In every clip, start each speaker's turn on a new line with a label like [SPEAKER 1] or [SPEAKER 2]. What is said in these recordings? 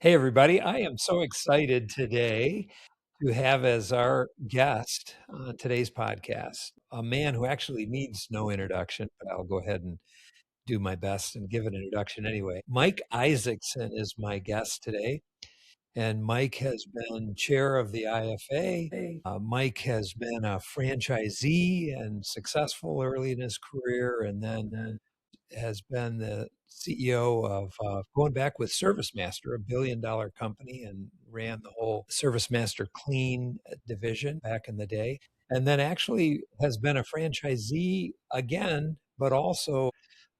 [SPEAKER 1] Hey, everybody. I am so excited today to have as our guest on today's podcast a man who actually needs no introduction, but I'll go ahead and do my best and give an introduction anyway. Mike Isakson is my guest today, and Mike has been chair of the IFA. Mike has been a franchisee and successful early in his career, and then has been the CEO of going back with ServiceMaster, $1 billion company, and ran the whole ServiceMaster Clean division back in the day. And then actually has been a franchisee again, but also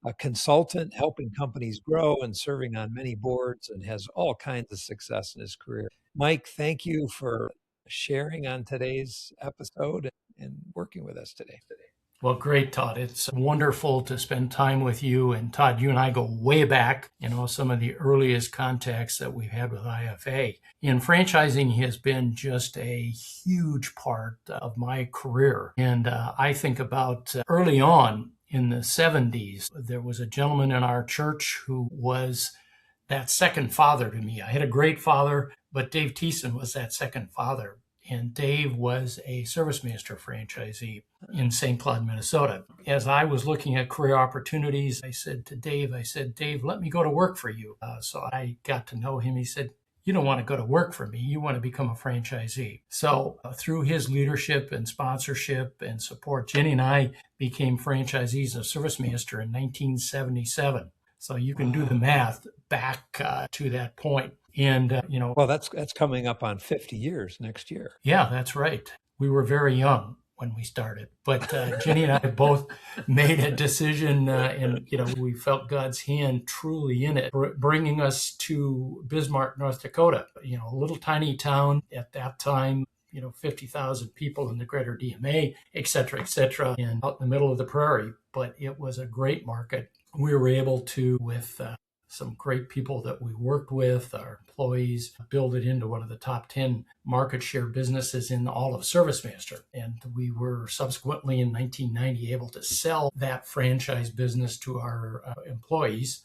[SPEAKER 1] a consultant helping companies grow and serving on many boards and has all kinds of success in his career. Mike, thank you for sharing on today's episode and working with us today.
[SPEAKER 2] Well, great, Todd. It's wonderful to spend time with you. And Todd, you and I go way back, some of the earliest contacts that we've had with IFA. And franchising has been just a huge part of my career. And I think about early on in the 70s, there was a gentleman in our church who was that second father to me. I had a great father, but Dave Thiessen was that second father. And Dave was a ServiceMaster franchisee in St. Cloud, Minnesota. As I was looking at career opportunities, I said to Dave, Dave, let me go to work for you. So I got to know him. He said, you don't want to go to work for me. You want to become a franchisee. So through his leadership and sponsorship and support, Jenny and I became franchisees of ServiceMaster in 1977. So you can do the math back to that point. And,
[SPEAKER 1] Well, that's coming up on 50 years next year.
[SPEAKER 2] Yeah, that's right. We were very young when we started, but Jenny and I both made a decision, and we felt God's hand truly in it, bringing us to Bismarck, North Dakota. A little tiny town at that time. 50,000 people in the greater DMA, et cetera, and out in the middle of the prairie. But it was a great market. We were able to, with some great people that we worked with, our employees, build it into one of the top 10 market share businesses in all of ServiceMaster. And we were subsequently in 1990 able to sell that franchise business to our employees,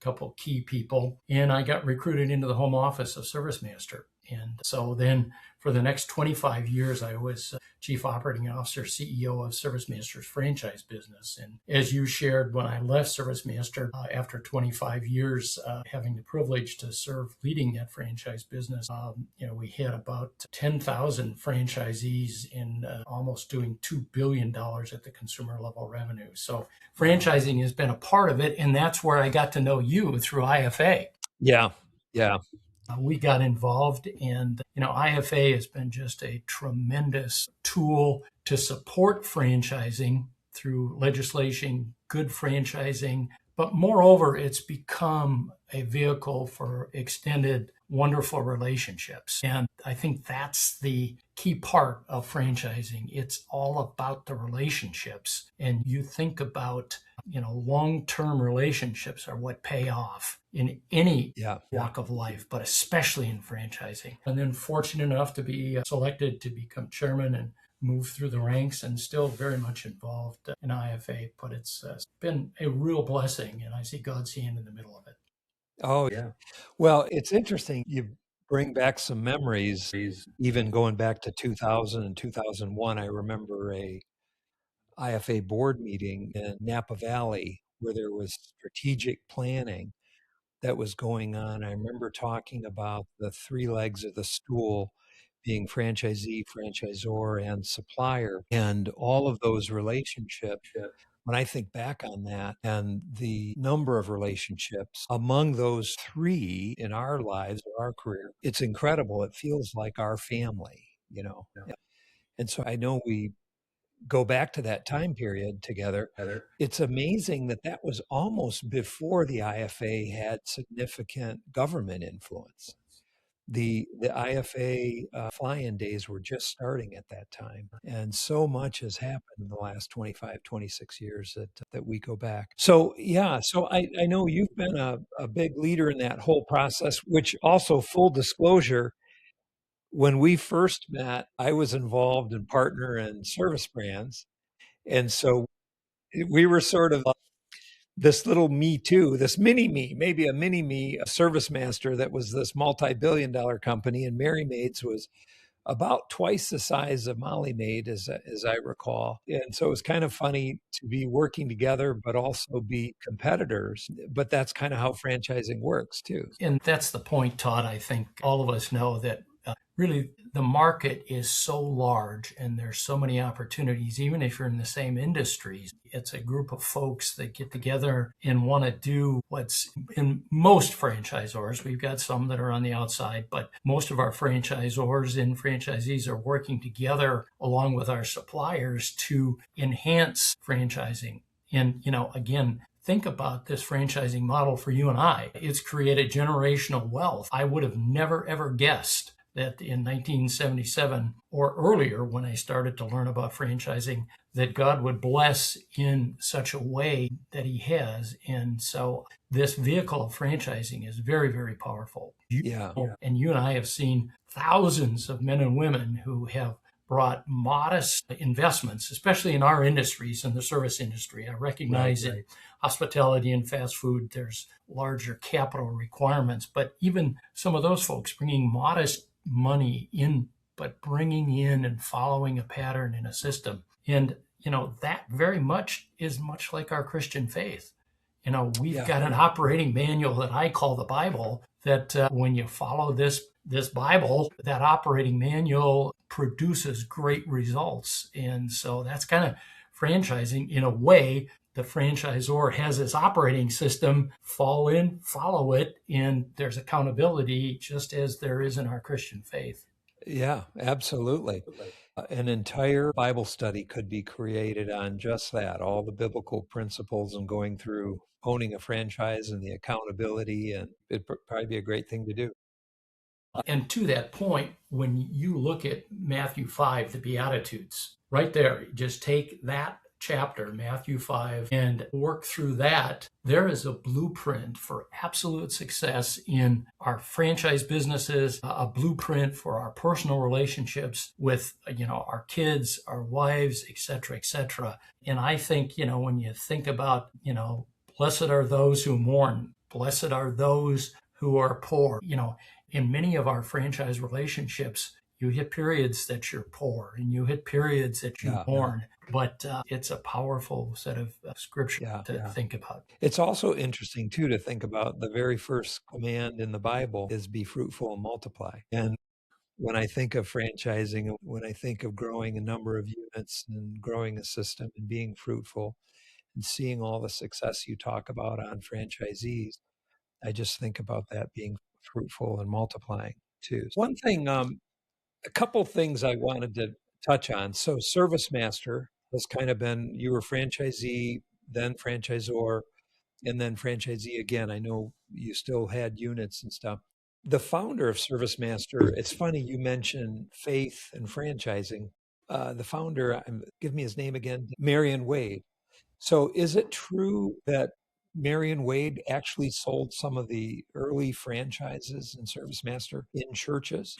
[SPEAKER 2] a couple key people. And I got recruited into the home office of ServiceMaster. And so then for the next 25 years, I was Chief Operating Officer, CEO of ServiceMaster's franchise business. And as you shared, when I left ServiceMaster after 25 years, having the privilege to serve leading that franchise business, we had about 10,000 franchisees in almost doing $2 billion at the consumer level revenue. So franchising has been a part of it. And that's where I got to know you through IFA.
[SPEAKER 1] Yeah.
[SPEAKER 2] We got involved, and IFA has been just a tremendous tool to support franchising through legislation, good franchising, but moreover, it's become a vehicle for extended, wonderful relationships. And I think that's the key part of franchising. It's all about the relationships. And you think about, long-term relationships are what pay off in any walk of life, but especially in franchising. And then fortunate enough to be selected to become chairman and move through the ranks, and still very much involved in IFA, but it's been a real blessing, and I see God's hand in the middle of it.
[SPEAKER 1] Oh, yeah. Well, it's interesting. You bring back some memories, even going back to 2000 and 2001. I remember a IFA board meeting in Napa Valley where there was strategic planning that was going on. I remember talking about the three legs of the stool being franchisee, franchisor, and supplier, and all of those relationships. When I think back on that and the number of relationships among those three in our lives or our career, it's incredible. It feels like our family. And so I know we go back to that time period together. It's amazing that was almost before the IFA had significant government influence. The IFA fly-in days were just starting at that time. And so much has happened in the last 25, 26 years that we go back. So, so I know you've been a big leader in that whole process, which also, full disclosure, when we first met, I was involved in partner and service brands. And so we were sort of this little me too, this mini me, maybe a mini me, a ServiceMaster that was this multi-billion-dollar company, and Mary Maids was about twice the size of Molly Maid, as I recall. And so it was kind of funny to be working together, but also be competitors. But that's kind of how franchising works too.
[SPEAKER 2] And that's the point, Todd. I think all of us know that really the market is so large and there's so many opportunities, even if you're in the same industries. It's a group of folks that get together and want to do what's in most franchisors. We've got some that are on the outside, but most of our franchisors and franchisees are working together along with our suppliers to enhance franchising. And, again, think about this franchising model for you and I. It's created generational wealth. I would have never, ever guessed that in 1977 or earlier, when I started to learn about franchising, that God would bless in such a way that he has. And so this vehicle of franchising is very, very powerful. And you and I have seen thousands of men and women who have brought modest investments, especially in our industries, in the service industry. I recognize in hospitality and fast food, there's larger capital requirements, but even some of those folks bringing modest money in, but bringing in and following a pattern in a system. And, that very much is much like our Christian faith. We've got an operating manual that I call the Bible, that when you follow this Bible, that operating manual produces great results. And so that's kind of franchising in a way. The franchisor has his operating system, fall in, follow it, and there's accountability just as there is in our Christian faith.
[SPEAKER 1] Yeah, absolutely. An entire Bible study could be created on just that, all the biblical principles and going through owning a franchise and the accountability, and it'd probably be a great thing to do.
[SPEAKER 2] And to that point, when you look at Matthew 5, the Beatitudes, right there, just take that chapter, Matthew 5, and work through that. There is a blueprint for absolute success in our franchise businesses, a blueprint for our personal relationships with, our kids, our wives, et cetera, et cetera. And I think, when you think about, blessed are those who mourn, blessed are those who are poor, in many of our franchise relationships, you hit periods that you're poor and you hit periods that you mourn, but it's a powerful set of scripture to think about.
[SPEAKER 1] It's also interesting too to think about the very first command in the Bible is be fruitful and multiply. And when I think of franchising, when I think of growing a number of units and growing a system and being fruitful and seeing all the success you talk about on franchisees, I just think about that being fruitful and multiplying too. One thing, a couple things I wanted to touch on. So ServiceMaster has kind of been, you were franchisee, then franchisor, and then franchisee again. I know you still had units and stuff. The founder of ServiceMaster, it's funny you mentioned faith and franchising. The founder, give me his name again, Marion Wade. So is it true that Marion Wade actually sold some of the early franchises in ServiceMaster in churches?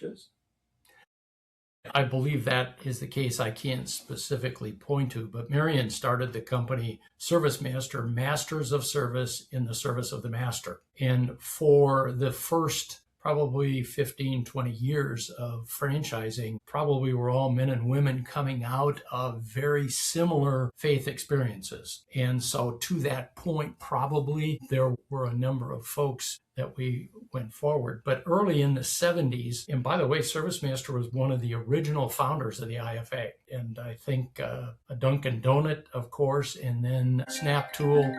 [SPEAKER 2] I believe that is the case. I can't specifically point to, but Marion started the company ServiceMaster, Masters of Service in the Service of the Master. And for the first probably 15, 20 years of franchising, probably were all men and women coming out of very similar faith experiences. And so to that point, probably there were a number of folks that we went forward. But early in the 70s, and by the way, ServiceMaster was one of the original founders of the IFA. And I think a Dunkin' Donut, of course, and then Snap Tool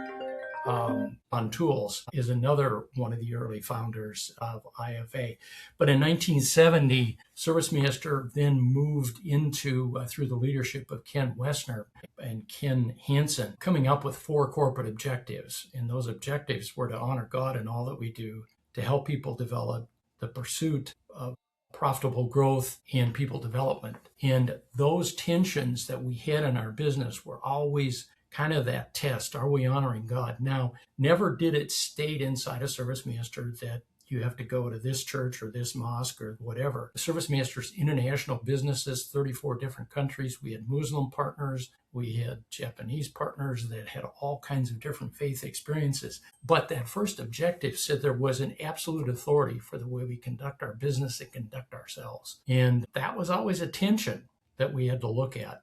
[SPEAKER 2] on Tools is another one of the early founders of IFA. But in 1970, ServiceMaster then moved into, through the leadership of Ken Wessner and Ken Hansen, coming up with 4 corporate objectives. And those objectives were to honor God in all that we do, to help people develop, the pursuit of profitable growth and people development. And those tensions that we had in our business were always kind of that test. Are we honoring God? Now, never did it state inside of ServiceMaster that you have to go to this church or this mosque or whatever. ServiceMaster's international businesses, 34 different countries. We had Muslim partners. We had Japanese partners that had all kinds of different faith experiences. But that first objective said there was an absolute authority for the way we conduct our business and conduct ourselves. And that was always a tension that we had to look at.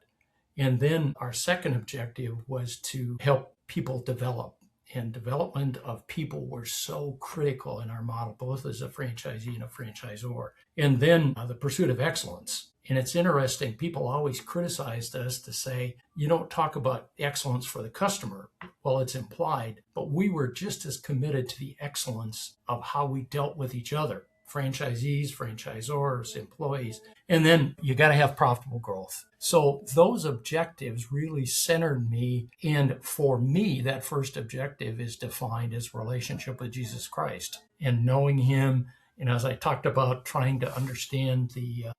[SPEAKER 2] And then our second objective was to help people develop. And development of people were so critical in our model, both as a franchisee and a franchisor. And then the pursuit of excellence. And it's interesting, people always criticized us to say, you don't talk about excellence for the customer. Well, it's implied, but we were just as committed to the excellence of how we dealt with each other. Franchisees, franchisors, employees, and then you got to have profitable growth. So those objectives really centered me. And for me, that first objective is defined as relationship with Jesus Christ and knowing him. And as I talked about, trying to understand the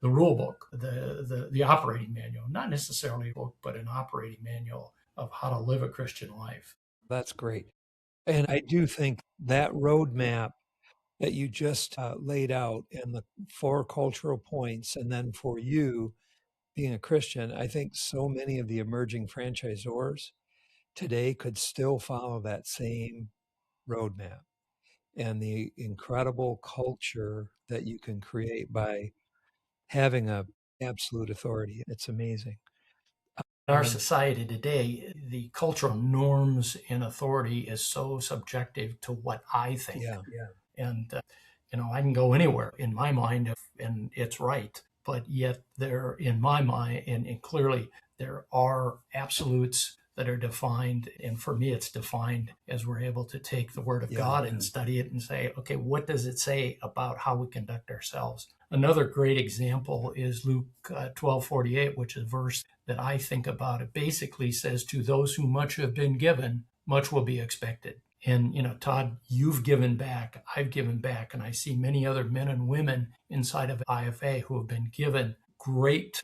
[SPEAKER 2] rule book, the operating manual, not necessarily a book, but an operating manual of how to live a Christian life.
[SPEAKER 1] That's great. And I do think that roadmap that you just laid out and the 4 cultural points, and then for you being a Christian, I think so many of the emerging franchisors today could still follow that same roadmap and the incredible culture that you can create by having a absolute authority. It's amazing.
[SPEAKER 2] In our society today, the cultural norms and authority is so subjective to what I think.
[SPEAKER 1] Yeah.
[SPEAKER 2] And, I can go anywhere in my mind and it's right. But yet there, in my mind, and clearly there are absolutes that are defined. And for me, it's defined as we're able to take the Word of God and study it and say, okay, what does it say about how we conduct ourselves? Another great example is Luke 12:48, which is a verse that I think about. It basically says, to those who much have been given, much will be expected. And, Todd, you've given back, I've given back, and I see many other men and women inside of IFA who have been given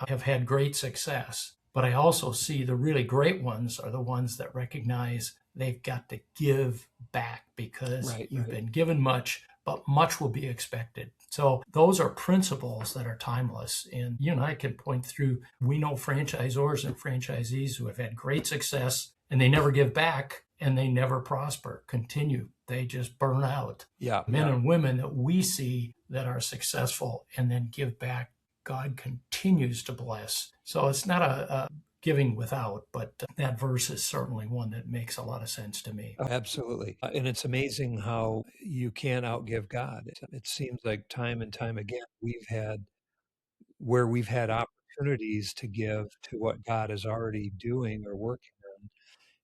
[SPEAKER 2] have had great success. But I also see the really great ones are the ones that recognize they've got to give back because you've been given much, but much will be expected. So those are principles that are timeless. And you and I can point through, we know franchisors and franchisees who have had great success and they never give back and they never prosper, continue. They just burn out. Men and women that we see that are successful and then give back, God continues to bless. So it's not a giving without, but that verse is certainly one that makes a lot of sense to me.
[SPEAKER 1] Absolutely. And it's amazing how you can't outgive God. It seems like time and time again, we've had opportunities to give to what God is already doing or working on.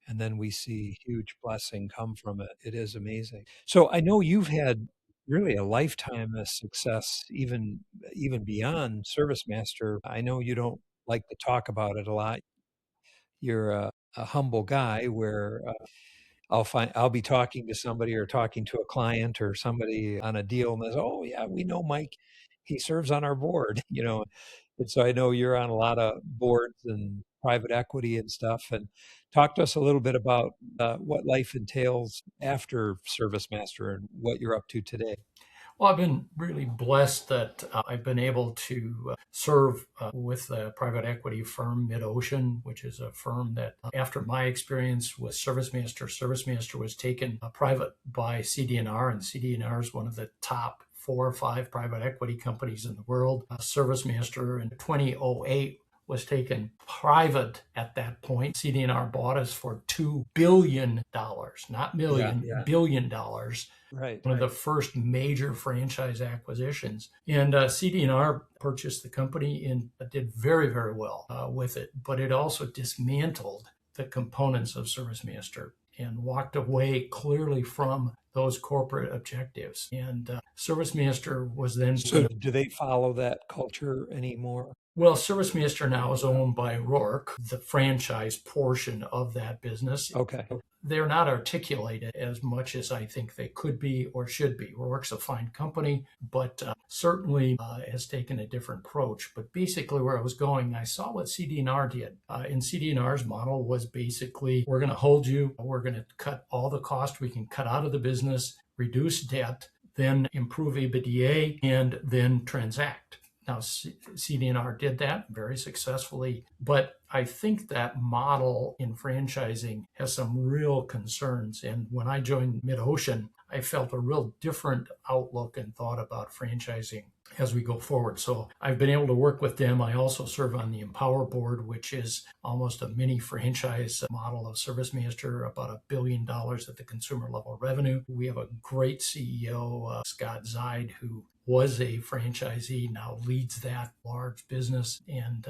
[SPEAKER 1] And then we see huge blessing come from it. It is amazing. So I know you've had really a lifetime of success, even beyond ServiceMaster. I know you don't like to talk about it a lot. You're a humble guy where I'll be talking to somebody or talking to a client or somebody on a deal and they say, oh yeah, we know Mike. He serves on our board, And so I know you're on a lot of boards and private equity and stuff. And talk to us a little bit about what life entails after ServiceMaster and what you're up to today.
[SPEAKER 2] Well, I've been really blessed that I've been able to serve with the private equity firm MidOcean, which is a firm that after my experience with ServiceMaster was taken private by CD&R, and CD&R is one of the top 4 or 5 private equity companies in the world. ServiceMaster in 2008 was taken private at that point. CD&R bought us for $2 billion, not million, $1 billion.
[SPEAKER 1] Right.
[SPEAKER 2] One of the first major franchise acquisitions. And CD&R purchased the company and did very, very well with it. But it also dismantled the components of ServiceMaster and walked away clearly from those corporate objectives. And ServiceMaster was then...
[SPEAKER 1] So do they follow that culture anymore?
[SPEAKER 2] Well, ServiceMaster now is owned by Rourke, the franchise portion of that business.
[SPEAKER 1] Okay.
[SPEAKER 2] They're not articulated as much as I think they could be or should be. Rourke's a fine company, but certainly has taken a different approach. But basically where I was going, I saw what CD&R did. And CD&R's model was basically, we're going to hold you, we're going to cut all the cost we can cut out of the business, reduce debt. then improve EBITDA, and then transact. Now, CD&R did that very successfully, but I think that model in franchising has some real concerns. And when I joined MidOcean, I felt a real different outlook and thought about franchising as we go forward. So I've been able to work with them. I also serve on the Empower Board, which is almost a mini franchise model of ServiceMaster, about $1 billion at the consumer level revenue. We have a great CEO, Scott Zeid, who was a franchisee, now leads that large business. And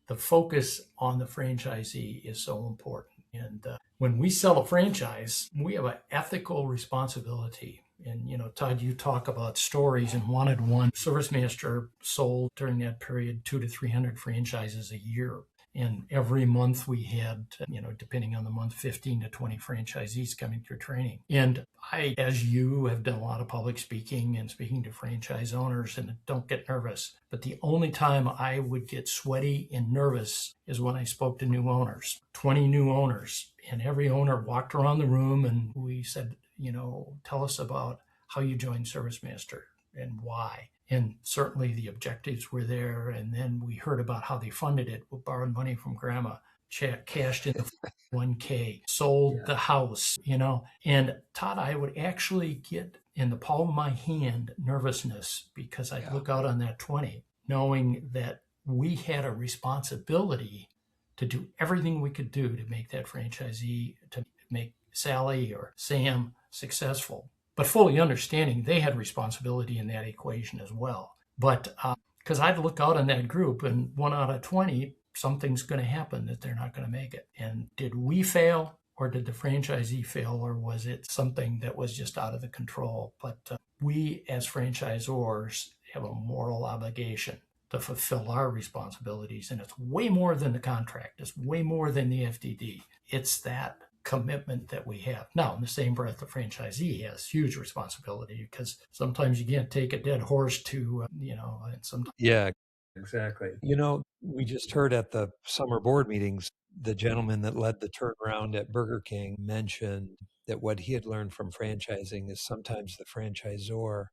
[SPEAKER 2] the focus on the franchisee is so important. And when we sell a franchise, we have an ethical responsibility. And, Todd, you talk about stories and wanted one. ServiceMaster sold during that period 200 to 300 franchises a year. And every month we had, depending on the month, 15 to 20 franchisees coming through training. And I, as you, have done a lot of public speaking and speaking to franchise owners, and don't get nervous. But the only time I would get sweaty and nervous is when I spoke to new owners, 20 new owners. And every owner walked around the room and we said, tell us about how you joined ServiceMaster and why. And certainly the objectives were there. And then we heard about how they funded it. We borrowed money from grandma, cashed in the 1K, sold the house, And Todd, I would actually get in the palm of my hand nervousness because I'd look out on that 20, knowing that we had a responsibility to do everything we could do to make that franchisee, to make Sally or Sam successful. But fully understanding they had responsibility in that equation as well. But because I'd look out on that group and 1 out of 20, something's going to happen that they're not going to make it. And did we fail or did the franchisee fail, or was it something that was just out of the control? But we as franchisors have a moral obligation to fulfill our responsibilities. And it's way more than the contract. It's way more than the FDD. It's that commitment that we have. Now, in the same breath, the franchisee has huge responsibility because sometimes you can't take a dead horse to, and sometimes.
[SPEAKER 1] Yeah, exactly. We just heard at the summer board meetings, the gentleman that led the turnaround at Burger King mentioned that what he had learned from franchising is sometimes the franchisor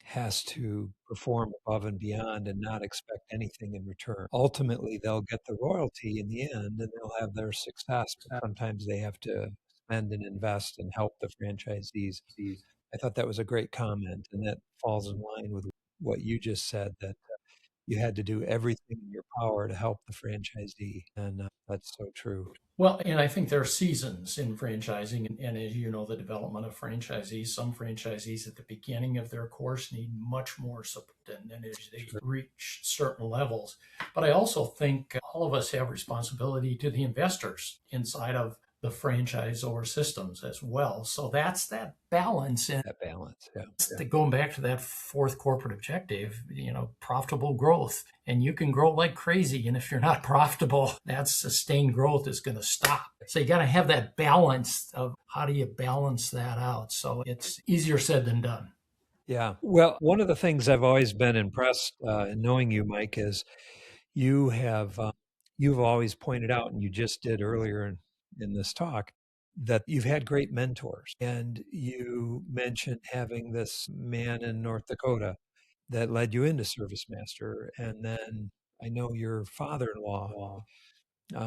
[SPEAKER 1] has to perform above and beyond and not expect anything in return. Ultimately, they'll get the royalty in the end and they'll have their success, but sometimes they have to spend and invest and help the franchisees. I thought that was a great comment, and that falls in line with what you just said, that you had to do everything in your power to help the franchisee, and that's so true.
[SPEAKER 2] Well, and I think there are seasons in franchising, and as you know, the development of franchisees, some franchisees at the beginning of their course need much more support than as they reach certain levels. But I also think all of us have responsibility to the investors inside of the franchisor systems as well. So that's that balance. And
[SPEAKER 1] that balance, yeah.
[SPEAKER 2] Going back to that fourth corporate objective, profitable growth. And you can grow like crazy. And if you're not profitable, that sustained growth is going to stop. So you got to have that balance of how do you balance that out? So it's easier said than done.
[SPEAKER 1] Yeah. Well, one of the things I've always been impressed in knowing you, Mike, is you have, you've always pointed out, and you just did earlier in this talk, that you've had great mentors. And you mentioned having this man in North Dakota that led you into ServiceMaster. And then I know your father-in-law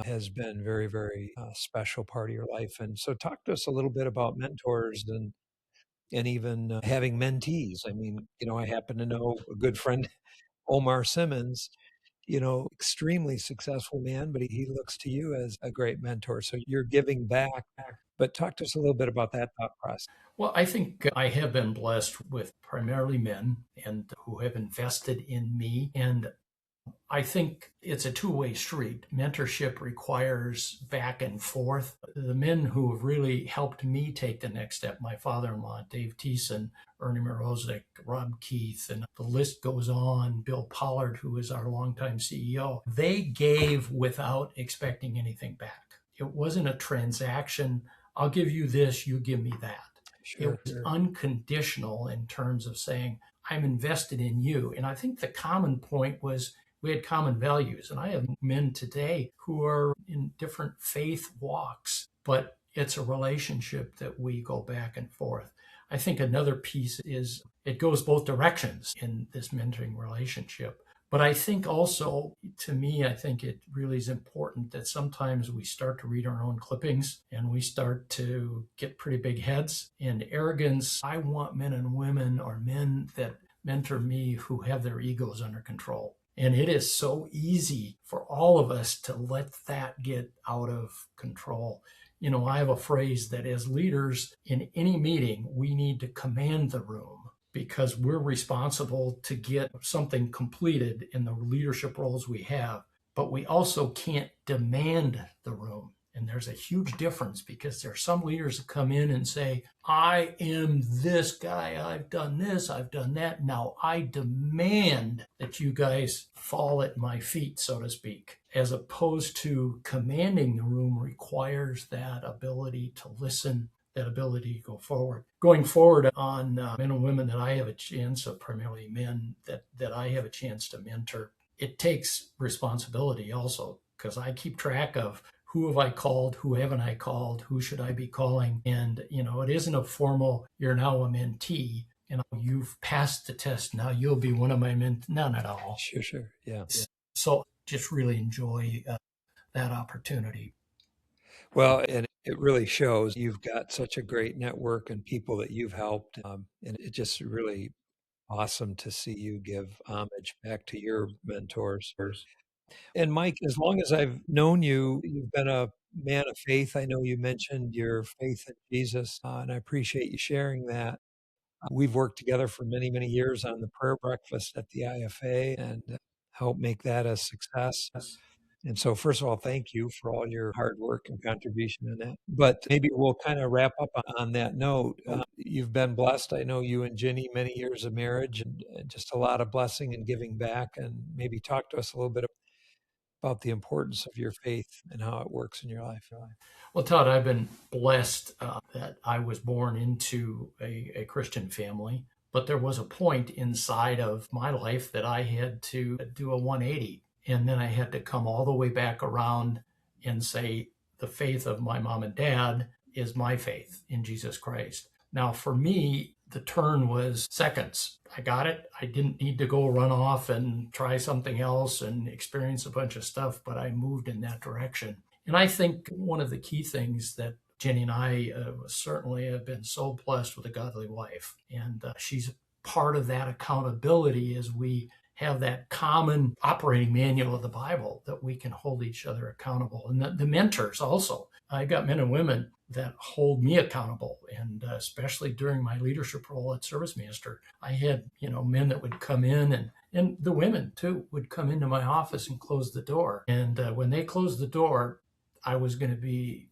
[SPEAKER 1] has been very, very special part of your life. And so talk to us a little bit about mentors and even having mentees. I mean, I happen to know a good friend, Omar Simmons, extremely successful man, but he looks to you as a great mentor. So you're giving back. But talk to us a little bit about that thought process.
[SPEAKER 2] Well, I think I have been blessed with primarily men and who have invested in me. And I think it's a two-way street. Mentorship requires back and forth. The men who have really helped me take the next step, my father-in-law, Dave Thiessen, Ernie Morozic, Rob Keith, and the list goes on, Bill Pollard, who is our longtime CEO, they gave without expecting anything back. It wasn't a transaction. I'll give you this, you give me that.
[SPEAKER 1] Sure,
[SPEAKER 2] it was unconditional in terms of saying, I'm invested in you. And I think the common point was we had common values. And I have men today who are in different faith walks, but it's a relationship that we go back and forth. I think another piece is it goes both directions in this mentoring relationship. But I think also, to me, I think it really is important that sometimes we start to read our own clippings and we start to get pretty big heads and arrogance. I want men and women, or men that mentor me, who have their egos under control. And it is so easy for all of us to let that get out of control. I have a phrase that as leaders in any meeting, we need to command the room, because we're responsible to get something completed in the leadership roles we have, but we also can't demand the room. And there's a huge difference, because there are some leaders that come in and say, I am this guy, I've done this, I've done that. Now I demand that you guys fall at my feet, so to speak, as opposed to commanding the room requires that ability to listen, that ability to go forward. Going forward on men and women that I have a chance of, primarily men that I have a chance to mentor, it takes responsibility also, because I keep track of who have I called, who haven't I called, who should I be calling. And, it isn't a formal, you're now a mentee, you've passed the test, now you'll be one of my men. None at all.
[SPEAKER 1] Sure. Yeah.
[SPEAKER 2] So just really enjoy that opportunity.
[SPEAKER 1] Well, and it really shows you've got such a great network and people that you've helped. And it's just really awesome to see you give homage back to your mentors. And Mike, as long as I've known you, you've been a man of faith. I know you mentioned your faith in Jesus, and I appreciate you sharing that. We've worked together for many, many years on the prayer breakfast at the IFA and helped make that a success. And so, first of all, thank you for all your hard work and contribution in that. But maybe we'll kind of wrap up on that note. You've been blessed. I know you and Ginny, many years of marriage, and just a lot of blessing and giving back. And maybe talk to us a little bit about the importance of your faith and how it works in your life.
[SPEAKER 2] Well, Todd, I've been blessed that I was born into a Christian family, but there was a point inside of my life that I had to do a 180. And then I had to come all the way back around and say, the faith of my mom and dad is my faith in Jesus Christ. Now, for me, the turn was seconds. I got it. I didn't need to go run off and try something else and experience a bunch of stuff, but I moved in that direction. And I think one of the key things that Jenny and I certainly have been so blessed with a godly wife. And she's part of that accountability as we have that common operating manual of the Bible that we can hold each other accountable. And the mentors also. I got men and women that hold me accountable. And especially during my leadership role at ServiceMaster, I had, men that would come in, and the women too would come into my office and close the door. And when they closed the door, I was going to be,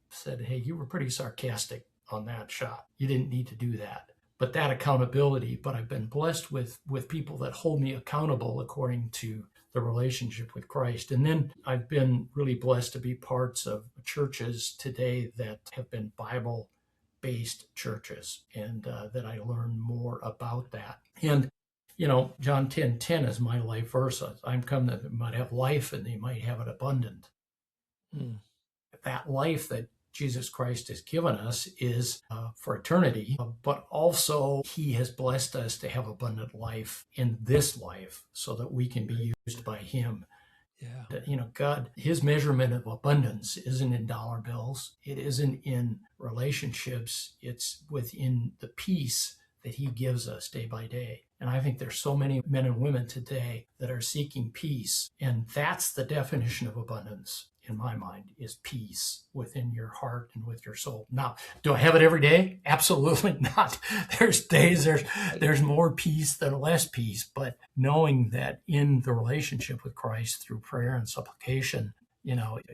[SPEAKER 2] said, hey, you were pretty sarcastic on that shot. You didn't need to do that. But that accountability, but I've been blessed with people that hold me accountable according to the relationship with Christ. And then I've been really blessed to be parts of churches today that have been Bible-based churches, and that I learn more about that. And, John 10:10 is my life verse. I'm come that they might have life and they might have it abundant. That life that Jesus Christ has given us is for eternity, but also he has blessed us to have abundant life in this life so that we can be used by him.
[SPEAKER 1] Yeah.
[SPEAKER 2] God, his measurement of abundance isn't in dollar bills. It isn't in relationships. It's within the peace that he gives us day by day. And I think there's so many men and women today that are seeking peace. And that's the definition of abundance, in my mind, is peace within your heart and with your soul. Now, do I have it every day? Absolutely not. There's days there's more peace than less peace, but knowing that in the relationship with Christ through prayer and supplication,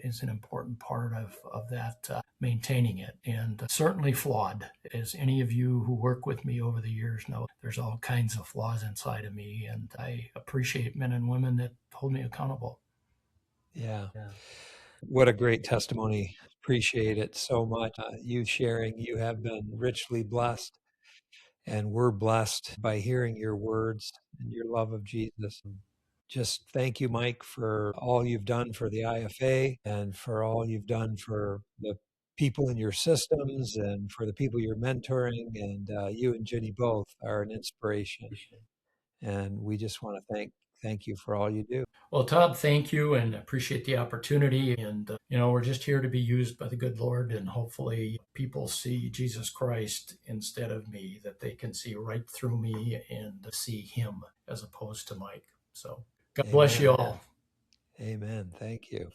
[SPEAKER 2] is an important part of that, maintaining it. And certainly flawed, as any of you who work with me over the years know, there's all kinds of flaws inside of me, and I appreciate men and women that hold me accountable.
[SPEAKER 1] Yeah. What a great testimony. Appreciate it so much. You sharing, you have been richly blessed, and we're blessed by hearing your words and your love of Jesus. Just thank you, Mike, for all you've done for the IFA and for all you've done for the people in your systems and for the people you're mentoring. And you and Jenny both are an inspiration. And we just want to thank you for all you do.
[SPEAKER 2] Well, Todd, thank you and appreciate the opportunity. And, we're just here to be used by the good Lord. And hopefully people see Jesus Christ instead of me, that they can see right through me and see him as opposed to Mike. So God bless you all.
[SPEAKER 1] Amen. Thank you.